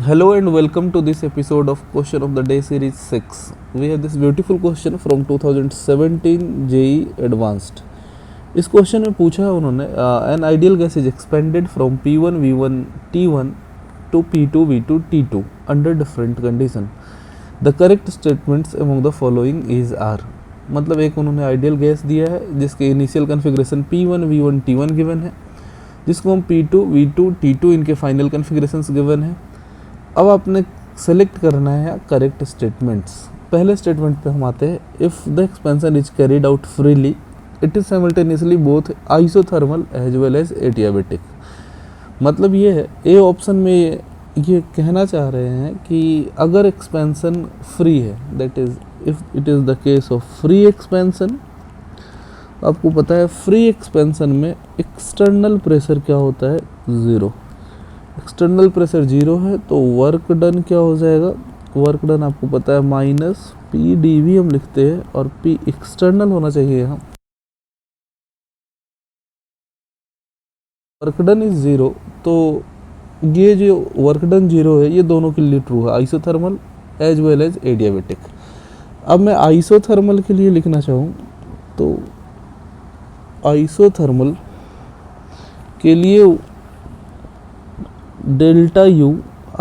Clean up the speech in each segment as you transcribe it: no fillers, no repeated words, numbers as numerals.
Hello and welcome to this episode of Question of the Day Series 6. We have this beautiful question from 2017 JEE Advanced. इस question में पूछा है उन्होंने an ideal gas is expanded from P1 V1 T1 to P2 V2 T2 under different condition. The correct statements among the following is are. मतलब एक उन्होंने ideal gas दिया है जिसके initial configuration P1 V1 T1 given है, जिसको हम P2 V2 T2 इनके फाइनल कन्फिग्रेशंस गिवन है. अब आपने सेलेक्ट करना है करेक्ट स्टेटमेंट्स. पहले स्टेटमेंट पे हम आते हैं. If the expansion is carried out freely it is simultaneously both isothermal as well as adiabatic. मतलब ये है, ए ऑप्शन में ये कहना चाह रहे हैं कि अगर एक्सपेंशन फ्री है, that is if it is the case of free expansion. आपको पता है फ्री एक्सपेंशन में एक्सटर्नल प्रेशर क्या होता है, ज़ीरो. एक्सटर्नल प्रेशर जीरो है तो वर्क डन क्या हो जाएगा, वर्क डन आपको पता है माइनस पी डी वी हम लिखते हैं और पी एक्सटर्नल होना चाहिए यहाँ. वर्क डन इज ज़ीरो, तो ये जो वर्क डन जीरो है ये दोनों के लिए ट्रू है, isothermal as well as adiabatic. अब मैं आइसोथर्मल के लिए लिखना चाहूँ तो आइसोथर्मल के लिए डेल्टा यू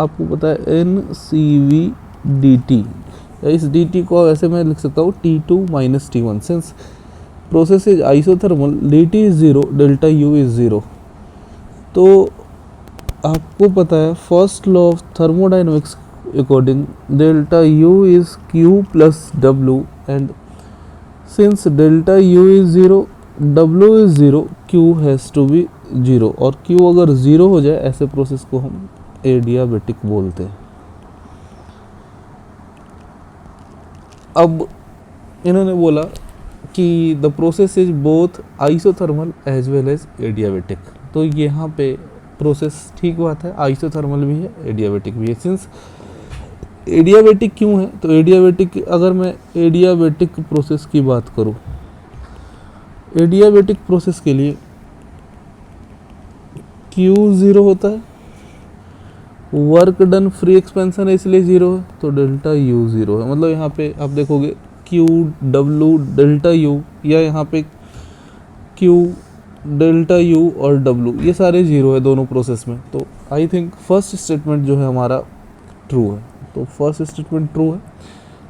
आपको पता है N C V D T. इस डी टी को ऐसे मैं लिख सकता हूँ T2 minus T1. Since process is isothermal D T is zero, delta U is zero. तो आपको पता है first law of thermodynamics according delta U is Q plus W, and since delta U is zero, W is zero, Q has to be zero. और Q अगर zero हो जाए ऐसे process को हम एडियाबेटिक बोलते हैं. अब इन्होंने बोला कि the process is both isothermal as well as adiabatic. तो यहाँ पे प्रोसेस ठीक बात है, आइसोथर्मल भी है एडियाबेटिक भी है. सिंस एडियाबेटिक क्यों है, तो एडियाबेटिक अगर मैं एडियाबेटिक प्रोसेस की बात करूँ, एडियाबेटिक प्रोसेस के लिए Q ज़ीरो होता है, वर्क डन फ्री एक्सपेंशन है इसलिए ज़ीरो है, तो डेल्टा U ज़ीरो है. मतलब यहाँ पे आप देखोगे Q W डेल्टा U, या यहाँ पे Q डेल्टा U और W ये सारे ज़ीरो है दोनों प्रोसेस में. तो आई थिंक फर्स्ट स्टेटमेंट जो है हमारा ट्रू है, तो फर्स्ट स्टेटमेंट ट्रू है.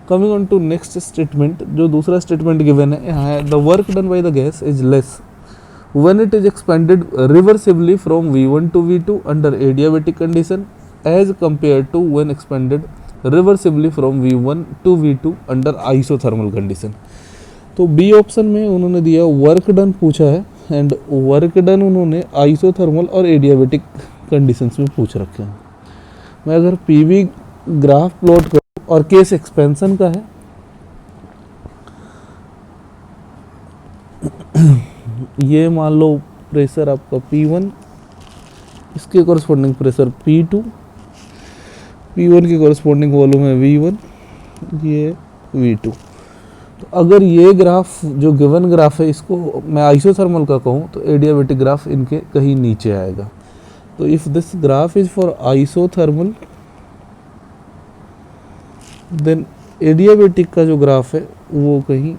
Coming on to next statement, जो दूसरा स्टेटमेंट गिवन है यहाँ है the work done by the gas is less when it is expanded reversibly from V1 to V2 under adiabatic condition as compared to when expanded reversibly from V1 to V2 under isothermal condition. तो B option में उन्होंने दिया work done पूछा है, and work done उन्होंने isothermal और adiabatic conditions में पूछ रखे हैं. मैं अगर पीवी ग्राफ प्लॉट करूँ और केस एक्सपेंशन का है, ये मान लो प्रेशर आपका P1, इसके कॉरस्पॉन्डिंग प्रेशर P2, P1 की कॉरस्पॉन्डिंग वॉल्यूम है V1, ये V2. तो अगर ये ग्राफ जो गिवन ग्राफ है इसको मैं आइसोथर्मल का कहूँ तो एडियाबेटिक ग्राफ इनके कहीं नीचे आएगा. तो if this graph is for isothermal then adiabatic का जो ग्राफ है वो कहीं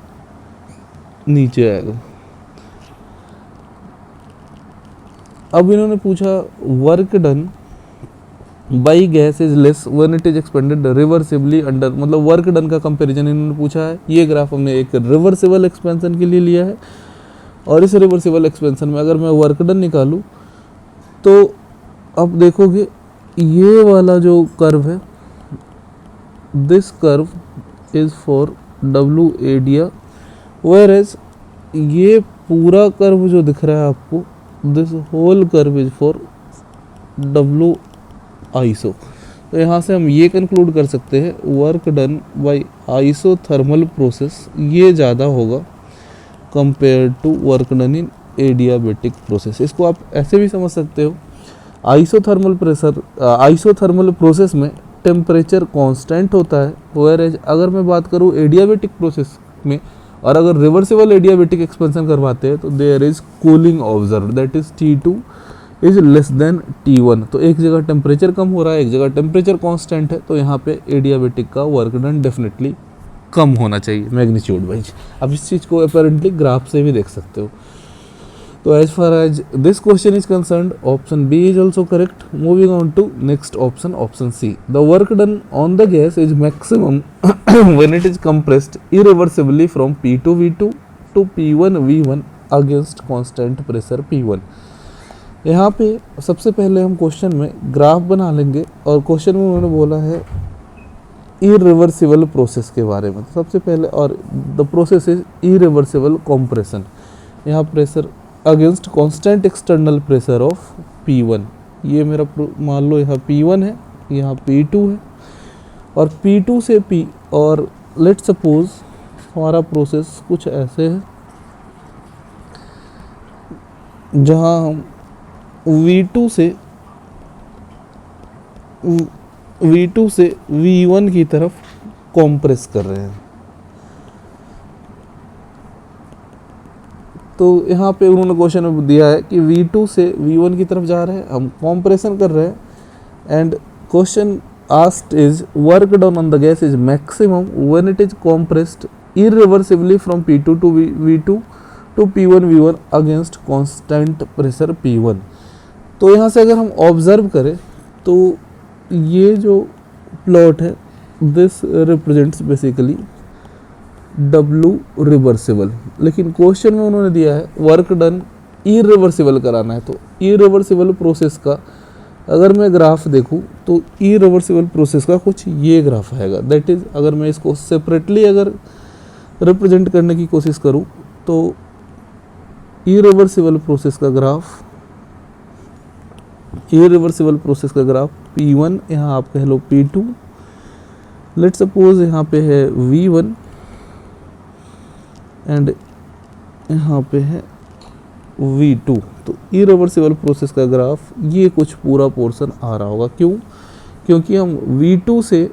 नीचे आएगा. अब इन्होंने पूछा work done by gas is less when it is expanded reversibly under. मतलब वर्क डन का कंपैरिजन इन्होंने पूछा है. ये ग्राफ हमने एक रिवर्सिबल एक्सपेंशन के लिए लिया है, और इस रिवर्सिबल एक्सपेंशन में अगर मैं वर्क डन निकालूँ तो अब देखोगे ये वाला जो कर्व है, this curve is for W adia, whereas ये पूरा कर्व जो दिख रहा है आपको, this whole curve is for W iso. तो यहाँ से हम ये कंक्लूड कर सकते हैं work done by isothermal process ये ज़्यादा होगा compare to work done in adiabatic process. इसको आप ऐसे भी समझ सकते हो, आइसोथर्मल प्रोसेस में टेम्परेचर कांस्टेंट होता है, वेयर एज अगर मैं बात करूँ एडियाबेटिक प्रोसेस में, और अगर रिवर्सिबल एडियाबेटिक एक्सपेंशन करवाते हैं तो there is cooling observe, that is T2 is less than T1। तो एक जगह टेम्परेचर कम हो रहा है, एक जगह टेम्परेचर कांस्टेंट है, तो यहाँ पे एडियाबेटिक का वर्क डन डेफिनेटली कम होना चाहिए मैग्नीट्यूड वाइज। अब इस चीज़ को अपेरेंटली ग्राफ से भी देख सकते हो। तो as far as this question is concerned, option B is also correct. Moving on to next option, option C. The work done on the gas is maximum when it is compressed irreversibly from P2 V2 to P1 V1 against constant pressure P1। यहाँ पे सबसे पहले हम question में graph बना लेंगे, और question में उन्होंने बोला है इरिवर्सिबल प्रोसेस के बारे में। तो सबसे पहले, और the process is irreversible compression. यहाँ pressure against constant external pressure of P1। ये मेरा मान लो यहाँ P1 है, यहाँ P2 है, और P2 से P, और लेट सपोज हमारा प्रोसेस कुछ ऐसे है जहाँ हम V2 से V1 की तरफ कॉम्प्रेस कर रहे हैं। तो यहाँ पे उन्होंने क्वेश्चन में दिया है कि V2 से V1 की तरफ जा रहे हैं, हम कॉम्प्रेशन कर रहे हैं, and question asked is work done on the gas is maximum when it is compressed irreversibly from P2 to V2 to P1 V1 against constant pressure P1। तो यहाँ से अगर हम ऑब्जर्व करें तो ये जो प्लॉट है, this represents basically W reversible, लेकिन क्वेश्चन में उन्होंने दिया है वर्क डन इरिवर्सिबल कराना है। तो इरिवर्सिबल प्रोसेस का अगर मैं ग्राफ देखूँ तो इरिवर्सिबल प्रोसेस का कुछ ये ग्राफ आएगा। दैट इज़, अगर मैं इसको सेपरेटली अगर रिप्रेजेंट करने की कोशिश करूँ तो इरिवर्सिबल प्रोसेस का ग्राफ P1, यहाँ आप कह लो P2, लेट सपोज यहाँ पे है V1 एंड यहाँ पे है V2। तो इरिवर्सिबल प्रोसेस का ग्राफ ये कुछ पूरा पोर्शन आ रहा होगा। क्यों? क्योंकि हम V2 से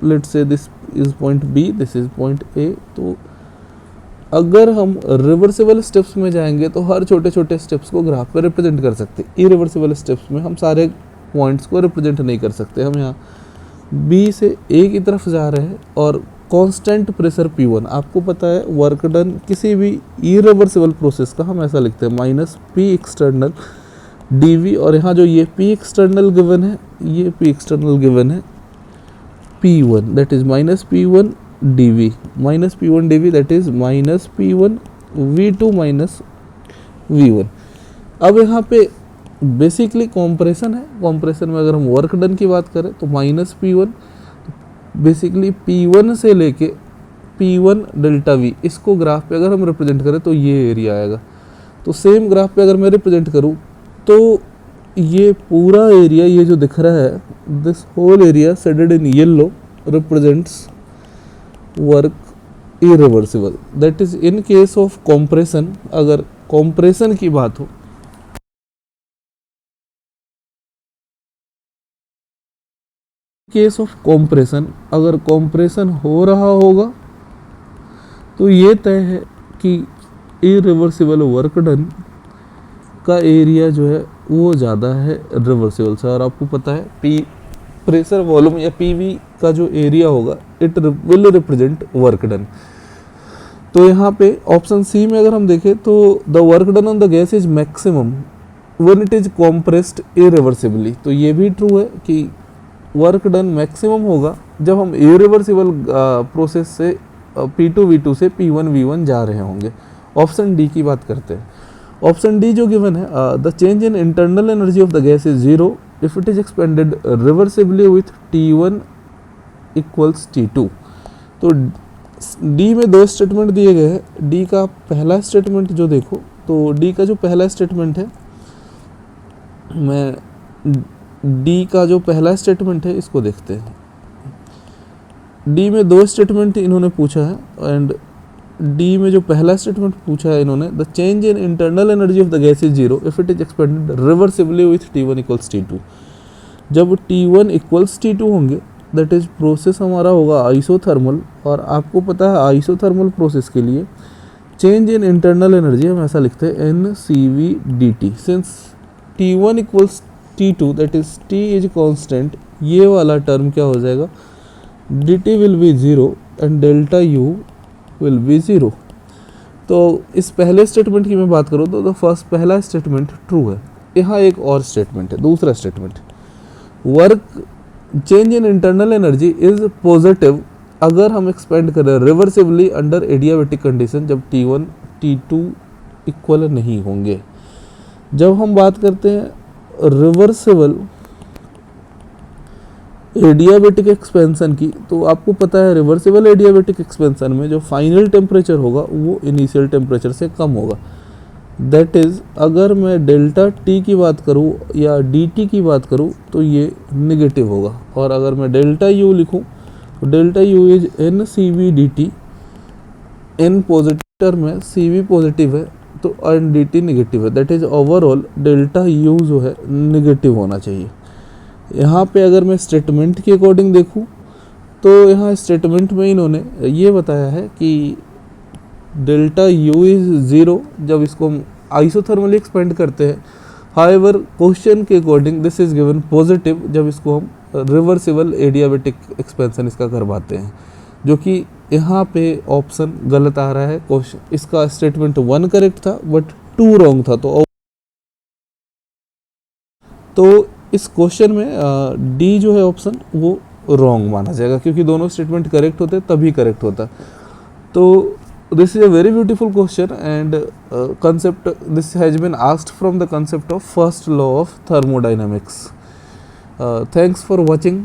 let's say this is point B, this is point A। तो अगर हम रिवर्सिबल स्टेप्स में जाएंगे तो हर छोटे छोटे स्टेप्स को ग्राफ पे रिप्रेजेंट कर सकते। इरिवर्सिबल स्टेप्स में हम सारे पॉइंट्स को रिप्रेजेंट नहीं कर सकते। हम यहाँ B से A की तरफ जा रहे हैं, और कांस्टेंट प्रेशर P1, आपको पता है वर्क डन किसी भी इरिवर्सिबल प्रोसेस का हम ऐसा लिखते हैं माइनस P एक्सटर्नल dV, और यहाँ जो ये P एक्सटर्नल गिवन है, ये P एक्सटर्नल गिवन है P1, that is minus P1 dV, minus P1 dV, that is minus P1 V2 minus V1। अब यहाँ पे बेसिकली कॉम्प्रेशन है। कॉम्प्रेशन में अगर हम वर्क डन की बात करें तो माइनस P1, बेसिकली P1 से लेके P1 डेल्टा V, इसको ग्राफ पे अगर हम रिप्रेजेंट करें तो ये एरिया आएगा। तो सेम ग्राफ पे अगर मैं रिप्रेजेंट करूँ तो ये पूरा एरिया, ये जो दिख रहा है, this whole area shaded in yellow represents work irreversible. That is in case of compression. अगर कॉम्प्रेशन की बात हो, केस ऑफ कॉम्प्रेशन, अगर कॉम्प्रेशन हो रहा होगा तो ये तय है कि इरिवर्सिबल वर्क डन का एरिया जो है वो ज़्यादा है रिवर्सिबल से। और आपको पता है P प्रेशर वॉल्यूम या PV का जो एरिया होगा, it will represent work done. तो यहाँ पे ऑप्शन सी में अगर हम देखें तो the work done on the gas is maximum when it is compressed irreversibly. तो ये भी ट्रू है कि वर्क डन मैक्सिमम होगा जब हम इरिवर्सिबल प्रोसेस से P2 V2 से P1 V1 जा रहे होंगे। ऑप्शन डी की बात करते हैं। ऑप्शन डी जो गिवन है, the change in internal energy of the gas is zero if it is expanded reversibly with T1 equals T2। तो डी में दो स्टेटमेंट दिए गए हैं। डी का पहला स्टेटमेंट जो देखो, तो डी का जो पहला स्टेटमेंट है, मैं डी का जो पहला स्टेटमेंट है इसको देखते हैं। डी में दो स्टेटमेंट इन्होंने पूछा है, एंड डी में जो पहला स्टेटमेंट पूछा है इन्होंने, the change in internal energy of the gas is zero if it is expanded reversibly with T1 equals T2। जब T1 इक्वल्स T2 होंगे, दैट इज प्रोसेस हमारा होगा आइसोथर्मल। और आपको पता है आइसोथर्मल प्रोसेस के लिए चेंज इन इंटरनल एनर्जी हम ऐसा लिखते हैं N C V D T, since T one equals T two that is T is constant, ये वाला टर्म क्या हो जाएगा, D T will be zero and delta U will be zero. तो इस पहले स्टेटमेंट की मैं बात करूँ तो फर्स्ट पहला स्टेटमेंट ट्रू है। यहाँ एक और स्टेटमेंट है, दूसरा statement, work change in internal energy is positive अगर हम एक्सपेंड करें रिवर्सिबली अंडर एडियाबेटिक कंडीशन, जब T1 T2 इक्वल नहीं होंगे। जब हम बात करते हैं रिवर्सिबल एडियाबेटिक एक्सपेंशन की, तो आपको पता है रिवर्सिबल एडियाबेटिक एक्सपेंशन में जो फाइनल टेम्परेचर होगा वो इनिशियल टेम्परेचर से कम होगा। दैट इज़ अगर मैं डेल्टा टी की बात करूँ या डी टी की बात करूँ तो ये निगेटिव होगा, और अगर मैं डेल्टा यू लिखूँ तो delta U is N C V D T, N positive में सी वी पॉजिटिव है तो एन डी टी निगेटिव है। That is overall delta U जो है निगेटिव होना चाहिए। यहाँ पे अगर मैं स्टेटमेंट के अकॉर्डिंग देखूँ तो यहाँ स्टेटमेंट में इन्होंने ये बताया है कि डेल्टा यू इज़ ज़ीरो जब इसको हम आइसोथर्मली एक्सपेंड करते हैं। हाउएवर क्वेश्चन के according this is given positive जब इसको हम रिवर्सिबल एडियाबेटिक एक्सपेंशन इसका करवाते हैं, जो कि यहाँ पे ऑप्शन गलत आ रहा है। क्वेश्चन इसका स्टेटमेंट 1 करेक्ट था बट 2 रॉन्ग था, तो इस क्वेश्चन में डी जो है ऑप्शन वो रॉन्ग माना जाएगा, क्योंकि दोनों स्टेटमेंट करेक्ट होते तभी करेक्ट होता। तो this is a very beautiful question and concept, this has been asked from the concept of first law of thermodynamics. Thanks for watching.